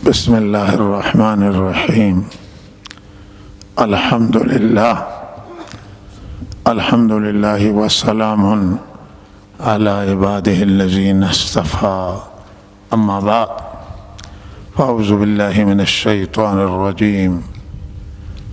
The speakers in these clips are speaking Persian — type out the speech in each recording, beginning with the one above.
بسم الله الرحمن الرحيم. الحمد لله وسلام على عباده الذين اصطفى. أما بعد، فأعوذ بالله من الشيطان الرجيم.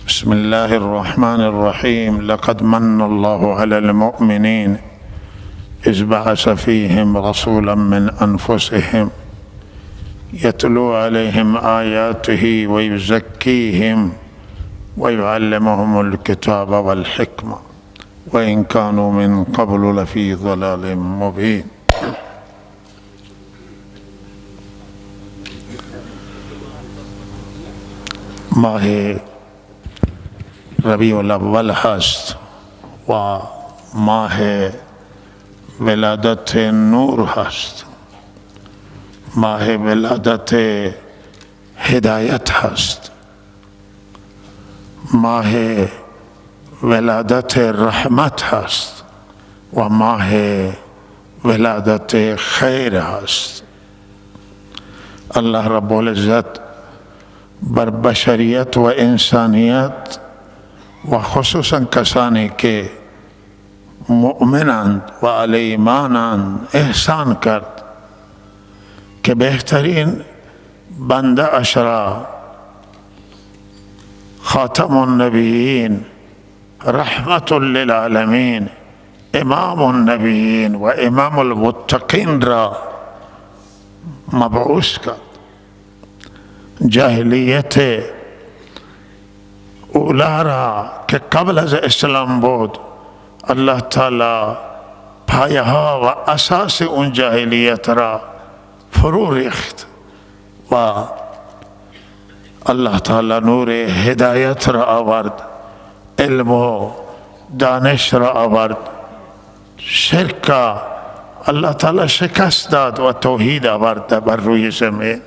بسم الله الرحمن الرحيم. لقد من الله على المؤمنين إذ بعث فيهم رسولا من أنفسهم يتلو عليهم آياته ويزكيهم ويعلمهم الكتاب والحكمة وإن كانوا من قبل لفي ضلال مبين. ماه ربیع الاول هست و ماه ولادت نور هست، ماه ولادت هدایت هست، ماه ولادت رحمت هست و ماه ولادت خیر هست. الله رب العزت بر بشریت و انسانیت و خصوصا کسانی که مؤمنند و اهل ایمانند احسان کرد که بهترین بنده اش را خاتم النبیین، رحمت للعالمین، امام النبیین و امام المتقین را مبعوث کرد. جاهلیت اولا را که قبل از اسلام بود، الله تعالی پایه ها و اساس اون جاهلیت را فرو ریخت و الله تعالی نور هدایت را آورد، علم و دانش را آورد، شرک الله تعالی شکست داد و توحید آورد بر روی زمین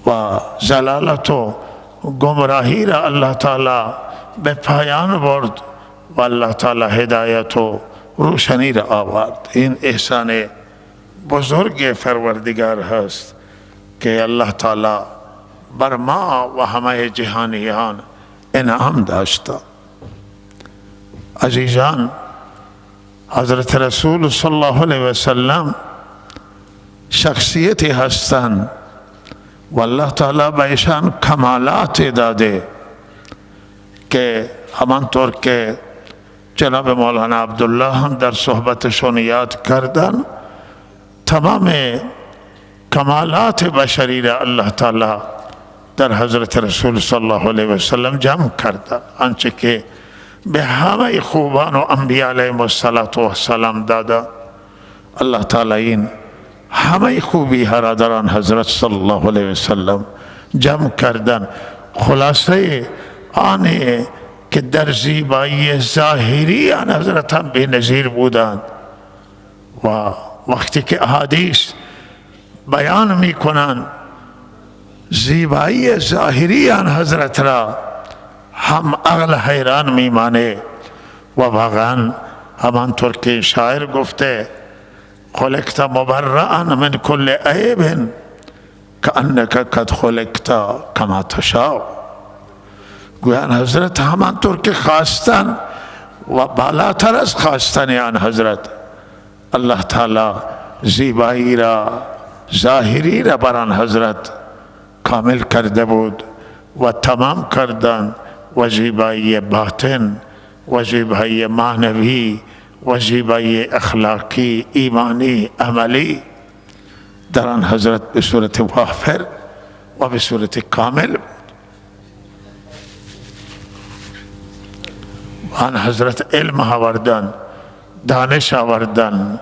و ضلالت و گمراهی را الله تعالی به پایان برد و الله تعالی هدایت و روشنی را آورد. این احسان بزرگ پروردگار هست که الله تعالی بر ما و همه جهانیان انعام داشته. عزیزان، حضرت رسول صلی الله علیه و سلم شخصیتی هستند و الله تعالی به ایشان کمالات داده که همانطور که جناب مولانا عبدالله هم در صحبتشون یاد کردن، تمام کمالات بشری را الله تعالی در حضرت رسول صلی الله علیه و سلم جمع کرده. آنچه که به همه خوبان و انبیاء علیهم السلام داده، الله تعالی این همه خوبی ها را در آن حضرت صلی الله علیه و سلم جمع کردن. خلاصه آنه که در زیبایی ظاهری آن حضرت هم بی نظیر بودند و وقتی که احادیث بیان می کنند زیبایی ظاهری آن حضرت را، هم عقل حیران می مانه و واقعا همانطور که شاعر گفته خلقت مبرئا من کل عیب کانک قد خلقت کما تشاء. گویان حضرت همانطور که خواستن و بالاتر از خواستن آن حضرت، الله تعالی زیبایی را ظاهری را بر آن حضرت کامل کرده بود و تمام کردن و زیبایی باطن و زیبایی معنوی و زیبایی اخلاقی، ایمانی، عملی در آن حضرت به صورت وافر و به صورت کامل بود. آن حضرت علم آوردن، دانش آوردن،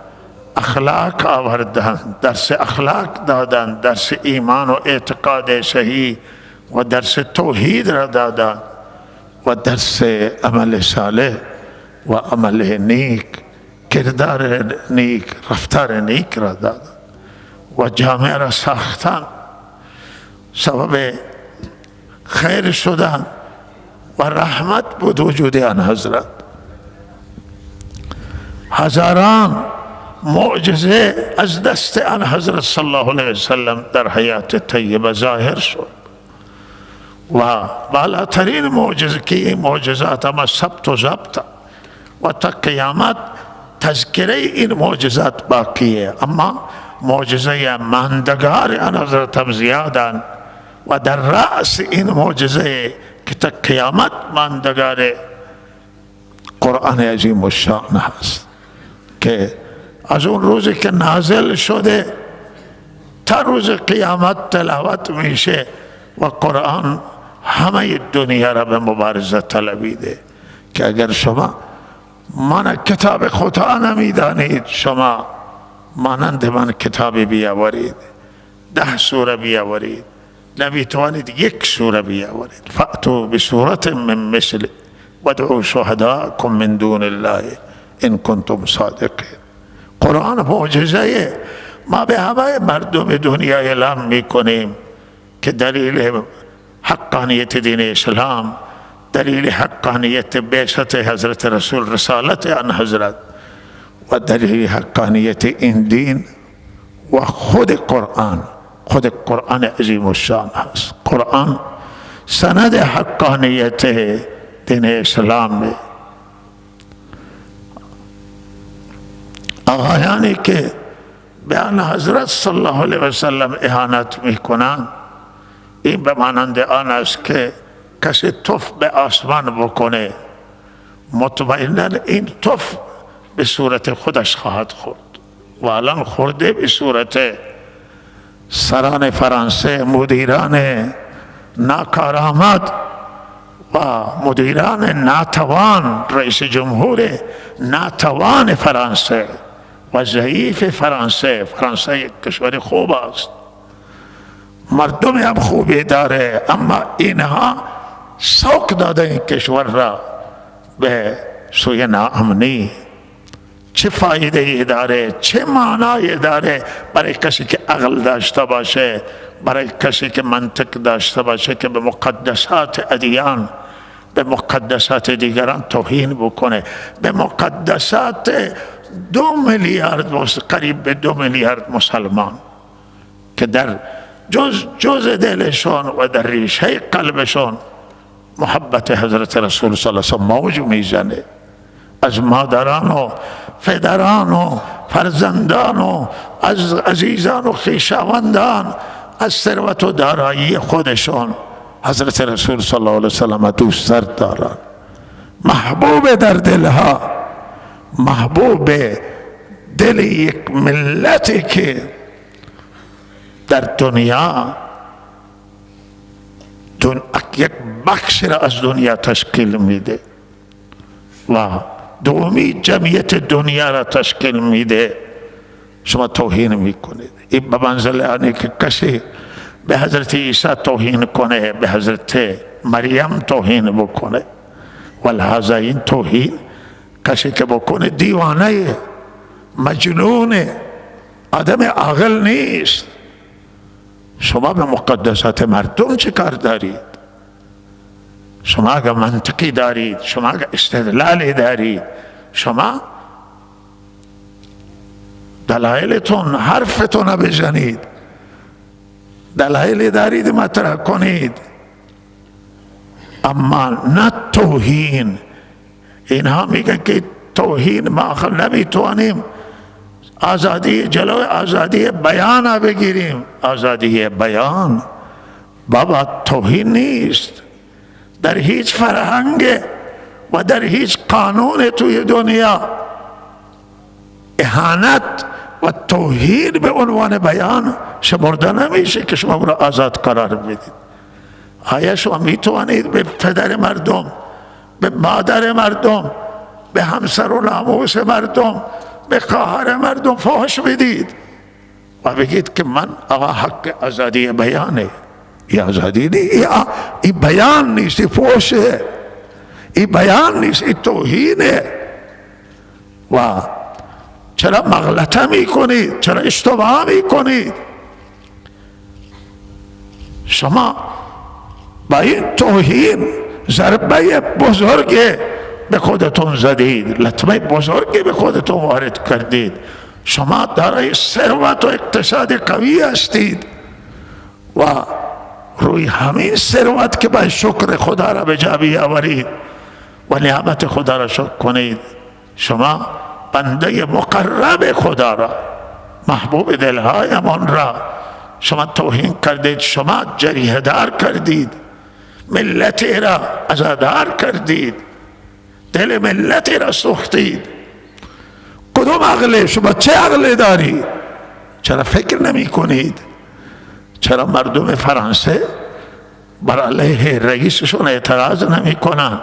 اخلاق آوردن، درس اخلاق دادن، درس ایمان و اعتقاد صحیح و درس توحید را دادن و درس عمل صالح و عمل نیک، کردار نیک، رفتار نیک را دادن و جامعه را ساختن، سبب خیر شدن و رحمت بود وجود آن حضرت. هزاران معجزه از دست آن حضرت صلی الله علیه وسلم در حیات طیبه ظاهر شد و بالاترین معجزه که این معجزات اما ثبت و ضبط و تا قیامت تذکره این معجزات باقیه، اما معجزه ماندگار آن حضرت هم زیادن و در رأس این معجزه که تا قیامت ماندگار قرآن عظیم الشان هست که از اون روزی که نازل شده تا روز قیامت تلاوت میشه و قرآن همه دنیا را به مبارزه طلبیده که اگر شما من کتاب خدا نمیدانید، شما مانند من کتابی بیاورید، 10 سوره بیاورید، نمیتوانید 1 سوره بیاورید. فأتوا بسورة من مثله وادعوا شهداءکم من دون الله ان کنتم صادقین. قرآن معجزه ما به همه مردم دنیا اعلام میکنیم که دلیل حقانیت دین اسلام، دلیل حقانیت بعثت حضرت رسول، رسالت آن حضرت و دلیل حقانیت این دین و خود قرآن عظیم الشان هست. قرآن سند حقانیت دین اسلام. آقایانی که به آن حضرت صلی الله علیه وسلم اهانت میکنند، این به مانند آن است که کسی تف به آسمان بکنه، مطمئنا این تف به صورت خودش خواهد خورد و الان خورده به صورت سران فرانسه، مدیران ناکارآمد و مدیران ناتوان، رئیس جمهور ناتوان فرانسه و ضعیف فرانسه. فرانسه یک کشور خوب است، مردم هم خوبی داره، اما اینها سوق داده این کشور را به سوی ناامنی. چه فایده ای داره، چه معنایی داره برای کسی که عقل داشته باشه، برای کسی که منطق داشته باشه که به مقدسات ادیان، به مقدسات دیگران توهین بکنه، به مقدسات 2 میلیارد، قریب به 2 میلیارد مسلمان که در جز دلشون و در ریشه قلبشون محبت حضرت رسول صلی الله علیه وسلم موج میزنه. از مادران و پدران و فرزندان و از عزیزان و خویشاوندان، از ثروت و دارایی خودشون حضرت رسول صلی الله علیه وسلم دوست دارن، محبوب در دلها، محبوب دل یک ملتی که در دنیا یک بخش را از دنیا تشکیل میده و دومی جمعیت دنیا را تشکیل میده. شما توهین میکنید. این به منزله آنه که کسی به حضرت عیسی توهین کنه، به حضرت مریم توهین بکنه، و لحاظا این توهین کسی که بکنه دیوانه، مجنونه، آدم عاقل نیست. شما به مقدسات مردم چه کار دارید؟ شما اگر منطقی دارید، شما اگر استدلالی دارید، شما دلایلتون، حرفتون بزنید، دلایلی دارید مطرح کنید، اما نه توهین. اینها میگن که توهین ما آخر نمیتوانیم آزادی، جلوی آزادی بیان بگیریم. آزادی بیان بابا توهین نیست. در هیچ فرهنگ و در هیچ قانون توی دنیا اهانت و توهین به عنوان بیان شمرده نمیشه که شما را آزاد قرار بدید. آیا شما میتوانید به پدر مردم، به مادر مردم، به همسر و ناموس مردم، به خواهر مردم فحش بدید و بگید که من آقا حق آزادی بیانه؟ این آزادی نیست، این بیان نیست، این فحشه، این بیان نیست، این توهینه. و چرا مغلطه میکنید؟ چرا اشتباه میکنید؟ شما با این توهین ضربه بزرگ به خودتون زدید، لطمه بزرگی به خودتون وارد کردید. شما دارای ثروت و اقتصاد قوی هستید و روی همین ثروت که باید شکر خدا را به جا بیاورید و نعمت خدا را شکر کنید. شما بنده مقرب خدا را، محبوب دلهایمان را شما توهین کردید، شما جریحه دار کردید، ملتی را عزادار کردید، دل ملتی را سوختید. کدوم عقل شما؟ چه عقل دارید؟ چرا فکر نمی کنید؟ چرا مردم فرانسه بر علیه رئیسشون اعتراض نمی کنن؟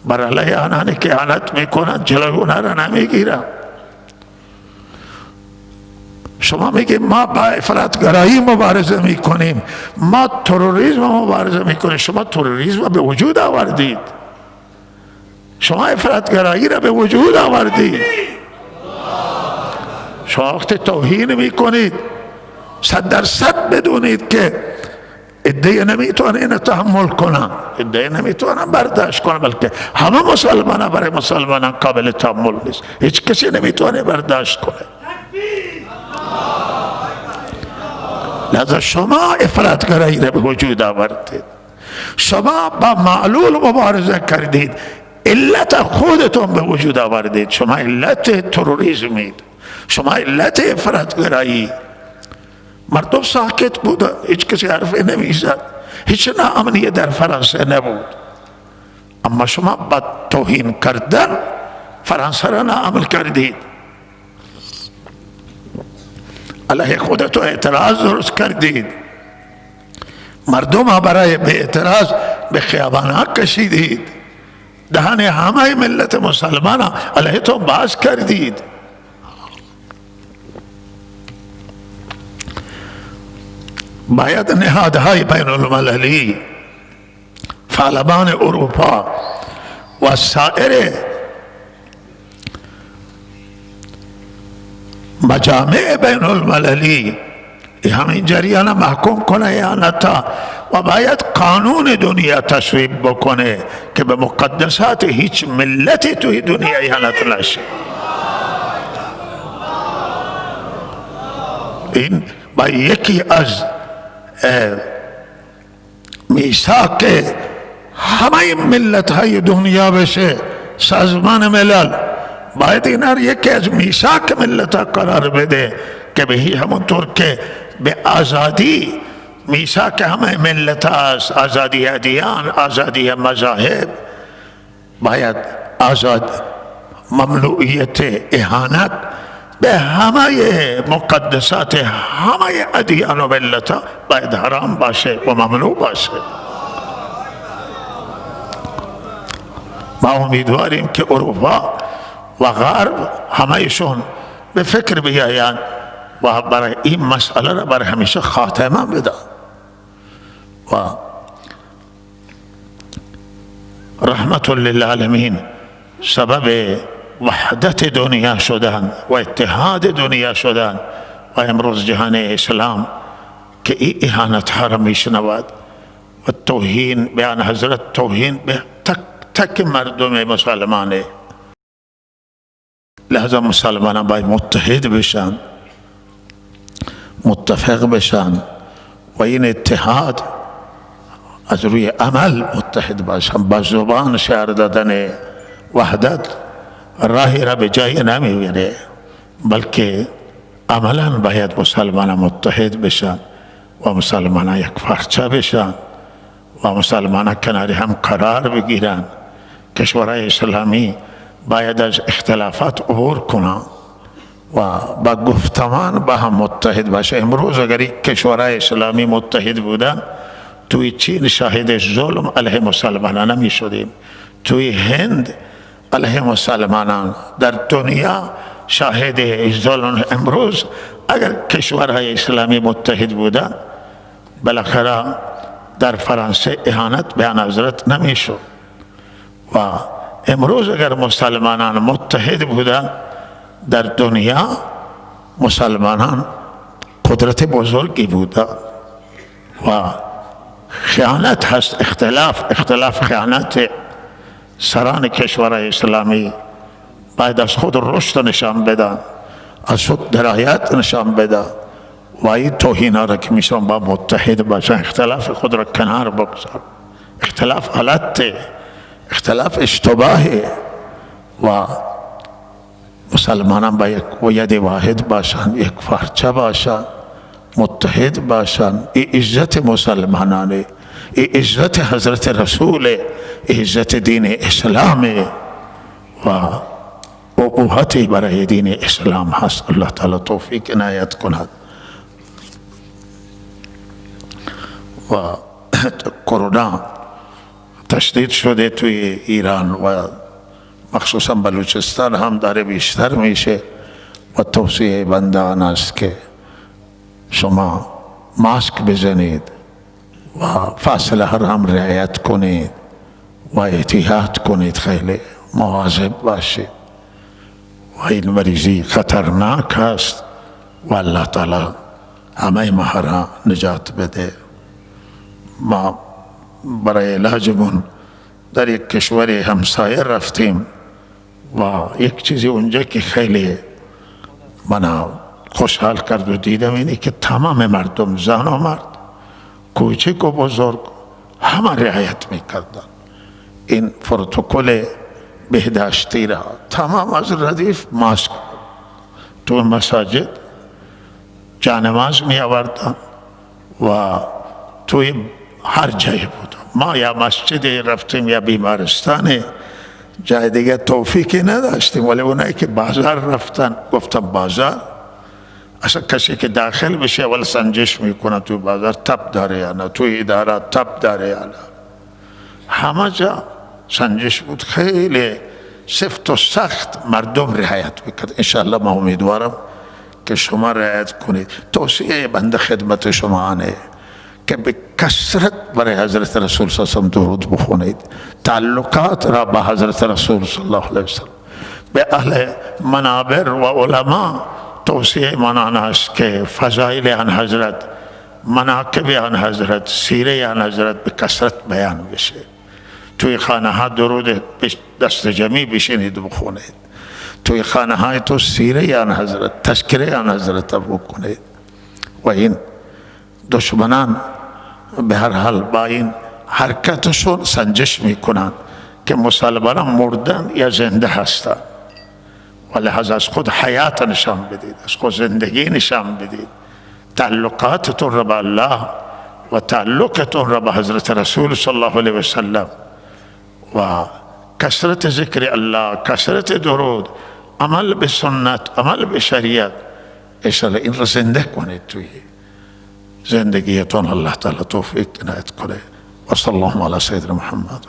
بر علیه آنانی که اعانت می کنن جلوی اونا را نمی گیرن؟ شما میگید ما با افراطگرایی مبارزه می کنیم، ما تروریسم مبارزه می کنیم. شما تروریسم به وجود آوردید، شما افراطگرایی را به وجود آوردید. شما وقتی توهین می کنید 100% بدونید که عده نمیتونن تحمل کنن، عده نمیتونن برداشت کنن، بلکه همه مسلمان برای مسلمانان قابل تحمل نیست. هیچ کسی نمیتونه برداشت کنه. لذا شما افراطگرایی را به وجود آوردید، شما با معلول مبارزه کردید، علت خودتون به وجود آوردید. شما علت تروریسمید، شما علت افراطگرایی. مردم ساکت بود، هیچ کسی حرفی نمیزد، هیچ ناامنی در فرانسه نبود. اما شما با توهین کردن فرانسه را ناامن کردید، علیه خودتون اعتراض درست کردید، مردم ها برای به اعتراض به خیابان ها کشیدید، دهن همه ملت مسلمان ها علیه تو باز کردید. باید نهادهای بین المللی، فعالان اروپا و سایر مجامع بین المللی همین جریان محکوم کنه اعانتا، و باید قانون دنیا تصویب بکنه که به مقدسات هیچ ملتی توی دنیا اعانت نشه. این با یکی از میثاق همه ملت های دنیا بشه، سازمان ملل باید این هر یکی از میثاق ملت ها قرار بده که به همونطور که به آزادی میثاق همه ملت هاست، آزادی ادیان، آزادی مذاهب، باید آزاد ممنوعیت اهانت به همه مقدسات همه ادیان و ملت ها باید حرام باشه و ممنوع باشه. ما امیدواریم که اروپا و غرب همهشون به فکر بیایند و برای این مسئله را برای همیشه خاتمه بدن و رحمت للعالمین سبب وحدت دنیا شدن و اتحاد دنیا شدن. و امروز جهان اسلام که این اهانت ها را میشنود و توهین بیان حضرت، توهین به تک تک مردم مسلمانه. لحظه مسلمان باید متحد بشن، متفق بشن و این اتحاد از روی عمل متحد باشن. با زبان شعار دادن وحدت راهی را به جای نمیبره، بلکه عملا باید مسلمان متحد بشن و مسلمان یک پارچه بشن و مسلمان کنار هم قرار بگیرن. کشورهای اسلامی باید از اختلافات عبور کنن و با گفتمان با هم متحد باشه. امروز اگر کشورهای اسلامی متحد بودن، توی چین شاهد ظلم علیه مسلمانان نمی شدیم، توی هند علیه مسلمانان، در دنیا شاهد ظلم. امروز اگر کشورهای اسلامی متحد بودن، بالاخره در فرانسه اهانت به حضرت نمی شد. و امروز اگر مسلمانان متحد بودن، در دنیا مسلمانان قدرت بزرگی بودن. و خیانت هست، اختلاف خیانت. سران کشورهای اسلامی باید از خود رشد نشان بدن از خود درایت نشان بده و این توهینا را که میشون با متحد باشن، اختلاف خود را کنار بگذار. اختلاف غلطه، اختلاف اشتباهه و مسلمانان با یک ید واحد باشن، یک پارچه باشن، متحد باشن. این عزت مسلمانانه، این عزت حضرت رسول، عزت دین اسلامه و ابوهتی برای دین اسلام هست. الله تعالی توفیق عنایت کند. و کرونا تشدید شده توی ایران و مخصوصا بلوچستان هم داره بیشتر میشه و توصیه بنده آن است که شما ماسک بزنید و فاصله هم رعایت کنید و احتیاط کنید، خیلی مواظب باشید و این مریضی خطرناک است و الله تعالی همه ما را نجات بده. ما برای علاجمون در یک کشور همسایه رفتیم و یک چیزی اونجا که خیلی منو خوشحال کرد و دیدم اینه که تمام مردم، زن و مرد، کوچک و بزرگ، همه رعایت میکردن این پروتکل بهداشتی را. تمام از ردیف ماسک، تو مساجد جانماز می آوردن و توی هر جایی بود. ما یا مسجد رفتیم یا بیمارستان، جای دیگه توفیقی نداشتیم. ولی اونایی که بازار رفتن، گفتم بازار اصلا کسی که داخل بشه اول سنجش میکنه تو بازار تب داره یا نه، تو اداره تب داره یا نه. همه جا سنجش بود، خیلی سفت و سخت مردم رعایت میکرد. انشاءالله ما امیدوارم که شما رعایت کنید. توصیه بنده خدمت شما آنه که به کثرت برای حضرت رسول صلی الله علیه وسلم درود بخونید. تعلقات را با حضرت رسول صلی الله علیه وسلم، به اهل منابر و علما توصیه من آن است که فضایل آن حضرت، مناقب آن حضرت، سیره آن حضرت به کثرت بیان بشه. توی خانه ها درود دست جمعی بشینید و بخونید. توی خانه های تو سیره آن حضرت، تذکره آن حضرت بکنید. و این دشمنان به هر حال با این حرکتشون سنجش میکنن که مسلمانان مردن یا زنده هستن. و لحاظ از خود حیات نشان بدید، از خود زندگی نشان بدید. تعلقاتتون را با الله و تعلقتون را با حضرت رسول صلی الله علیه و سلم و کثرت ذکر الله، کثرت درود، عمل به سنت، عمل به شریعت، انشاءالله این را زنده کنید توی زندگیتون. الله تعالی توفیق عنایت کنه. و صلی الله علی سیدنا محمد.